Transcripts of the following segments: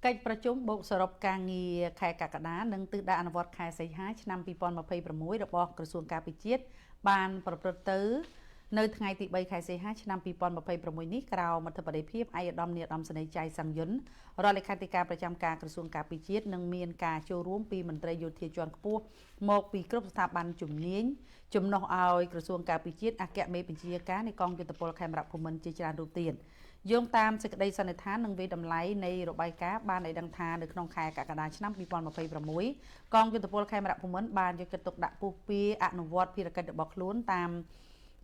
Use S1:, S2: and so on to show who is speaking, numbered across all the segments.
S1: កិច្ចប្រជុំបូកសរុបការងារខែកក្កដានិងទិសដៅអនុវត្តខែសីហាឆ្នាំ2026របស់ក្រសួងការពិជាតិបានប្រព្រឹត្តទៅនៅថ្ងៃទី3ខែសីហាឆ្នាំ2026នេះក្រោមមតិបដីភាពឯកឧត្តមនាយឧត្តមសេនីយ៍ចៃសង្យុនរដ្ឋលេខាធិការប្រចាំការក្រសួងការពិជាតិនិងមានការចូលរួមពីមន្ត្រីយោធាជាន់ខ្ពស់មកពីគ្រប់ស្ថាប័នជំនាញជំនួសឲ្យក្រសួងការពិជាតិអគ្គមេបញ្ជាការនៃកងយុទ្ធពលខេមរៈភូមិន្ទជាច្រើនរូបទៀតយោងតាមសេចក្តីសន្និដ្ឋាននិងវេតម្លៃនៃរបាយការណ៍បានឲ្យដឹងថានៅក្នុងខែកក្កដាឆ្នាំ2026កងយុទ្ធពលខេមរៈភូមិន្ទបានយកចិត្តទុកដាក់ពុះពៀអនុវត្តភារកិច្ចរបស់ខ្លួនតាម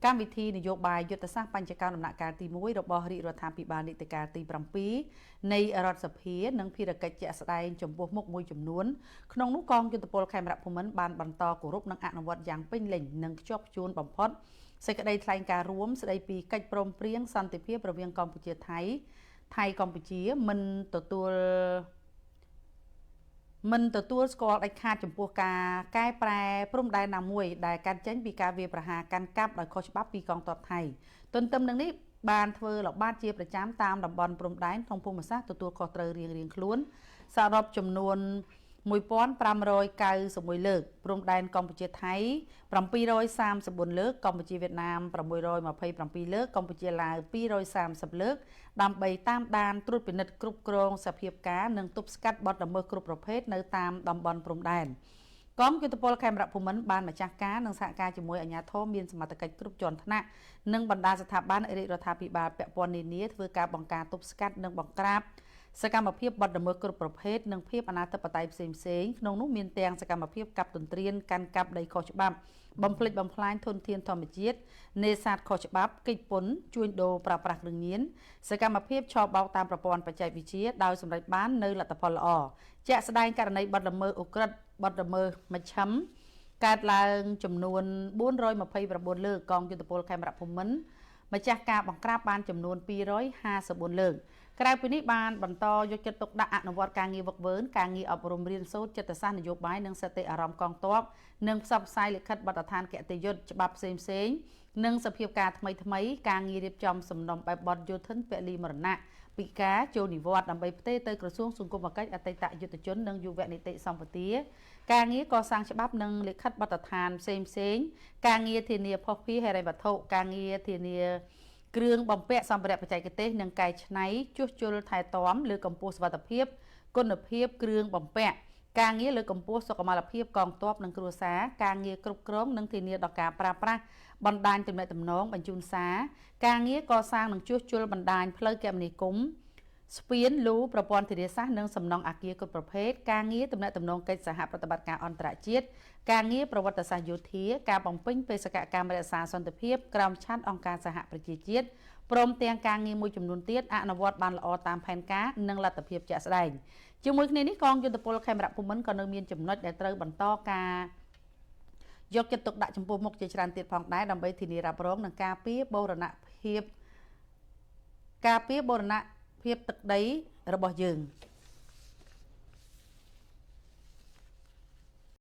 S1: កម្មវិធីនយោបាយយុទ្ធសាស្ត្របញ្ចកោណដំណាក់កាលទី1របស់រាជរដ្ឋាភិបាលនីតិកាលទី7នៃរដ្ឋសភានិងភារកិច្ចជាក់ស្ដែងចំពោះមុខមួយចំនួនក្នុងនោះកងយុទ្ធពលខេមរៈភូមិន្ទបានបន្តគោរពនិងអនុវត្តយ៉ាងពេញលេញនិងខ្ជាប់ខ្ជួនបំផុតសេចក្តីថ្លែងការណ៍រួមស្តីពីកិច្ចព្រមព្រៀងសន្តិភាពរវាងកម្ពុជាថៃកម្ពុជាមិនទទួលស្គាល់ដាច់ខាតចំពោះការកែប្រែព្រំដែនណាមួយដែលកើតចេញពីការវាយប្រហារកាន់កាប់ដោយខុសច្បាប់ពីកងទ័ពថៃទន្ទឹមនឹងនេះបានធ្វើល្បាតជាប្រចាំតាមតំបន់ព្រំដែនក្នុងភូមិសាស្ត្រទទួលខុសត្រូវរៀងៗខ្លួនសរុបចំនួន1591លើកព្រំដែនកម្ពុជាថៃ734លើកកម្ពុជាវៀតណាម627លើកកម្ពុជាឡាវ230លើកដើម្បីតាមដានត្រួតពិនិត្យគ្រប់គ្រងសភាពការនិងទប់ស្កាត់បទល្មើសគ្រប់ប្រភេទនៅតាមតំបន់ព្រំដែនកងយុទ្ធពលខេមរៈភូមិន្ទបានម្ចាស់ការនិងសហការជាមួយអាជ្ញាធរមានសមត្ថកិច្ចគ្រប់ជាន់ថ្នាក់និងបណ្ដាស្ថាប័នរាជរដ្ឋាភិបាលពាក់ព័ន្ធនានាធ្វើការបង្ការទប់ស្កាត់និងបង្ក្រាបសកម្មភាពបដល្មើសគ្រប់ប្រភេទនិងភាពអនាធិបតេយ្យផ្សេងៗក្នុងនោះមានទាំងសកម្មភាពកាប់ទន្ទ្រានកាន់កាប់ដីខុសច្បាប់បំផ្លិចបំផ្លាញធនធានធម្មជាតិនេសាទខុសច្បាប់កិច្ចពន្ធជួញដូរប្រើប្រាស់គ្រឿងញៀនសកម្មភាពឆបោកតាមប្រព័ន្ធបច្ចេកវិទ្យាដោយសម្រេចបាននូវលទ្ធផលល្អជាក់ស្ដែងករណីបដល្មើសឧក្រិដ្ឋបដល្មើសមជ្ឈិមកើតឡើងចំនួន429លើកកងយុទ្ធពលខេមរៈភូមិន្ទម្ចាស់ការបង្ក្រាបបានចំនួន254លើកក្រៅពីនេះបានបន្តយកចិត្តទុកដាក់អនុវត្តការងារវឹកវើការងារអប់រំរៀនសូត្រចិត្តសាស្ត្រនយោបាយនិងសតិអារម្មណ៍កងទ័ពនិងផ្សព្វផ្សាយលិខិតបទដ្ឋានគតិយុត្តច្បាប់ផ្សេងៗនិងសភាពការថ្មីការងាររៀបចំសំណុំបែបបទយោធិនពលីមរណៈពីការចូលនិវត្តន៍ដើម្បីផ្ទេរទៅក្រសួងសង្គមគិច្ចអតីតយុទ្ធជននិងយុវនីតិសម្បទាការងារកសាងច្បាប់និងលិខិតបទដ្ឋានផ្សេងៗការងារធានាភស្តុភារហិរញ្ញវត្ថុការងារធានាគ្រឿងបំពាក់សម្ភារៈបច្ចេកទេសនិងកែច្នៃជួសជុលថែទាំលើកម្ពស់សុវត្ថិភាពគុណភាពគ្រឿងបំពាក់ការងារលើកម្ពស់សុខុមាលភាពកងទ័ពនិងគ្រួសារការងារគ្រប់គ្រងនិងធានាដល់ការប្រើប្រាស់បណ្ដាញទំនាក់ទំនងបញ្ជូនសារការងារកសាងនិងជួសជុលបណ្ដាញផ្លូវគមនាគមន៍ស្ពានលូប្រព័ន្ធធារាសាស្ត្រនិងសំណង់អគារគ្រប់ប្រភេទការងារទំនាក់ទំនងកិច្ចសហប្រតិបត្តិការអន្តរជាតិការងារប្រវត្តិសាស្ត្រយោធាការបំពេញបេសកកម្មរក្សាសន្តិភាពក្រោមឆ័ត្រអង្គការសហប្រជាជាតិព្រមទាំងការងារមួយចំនួនទៀតអនុវត្តបានល្អតាមផែនការនិងលទ្ធភាពជាក់ស្ដែងជាមួយគ្នានេះកងយុទ្ធពលខេមរៈភូមិន្ទក៏នៅមានចំណុចដែលត្រូវបន្តការយកចិត្តទុកដាក់ចំពោះមុខជាច្រើនទៀតផងដែរដើម្បីធានារ៉ាប់រងនិងការពារបូរណភាពទឹកដីរបស់យើង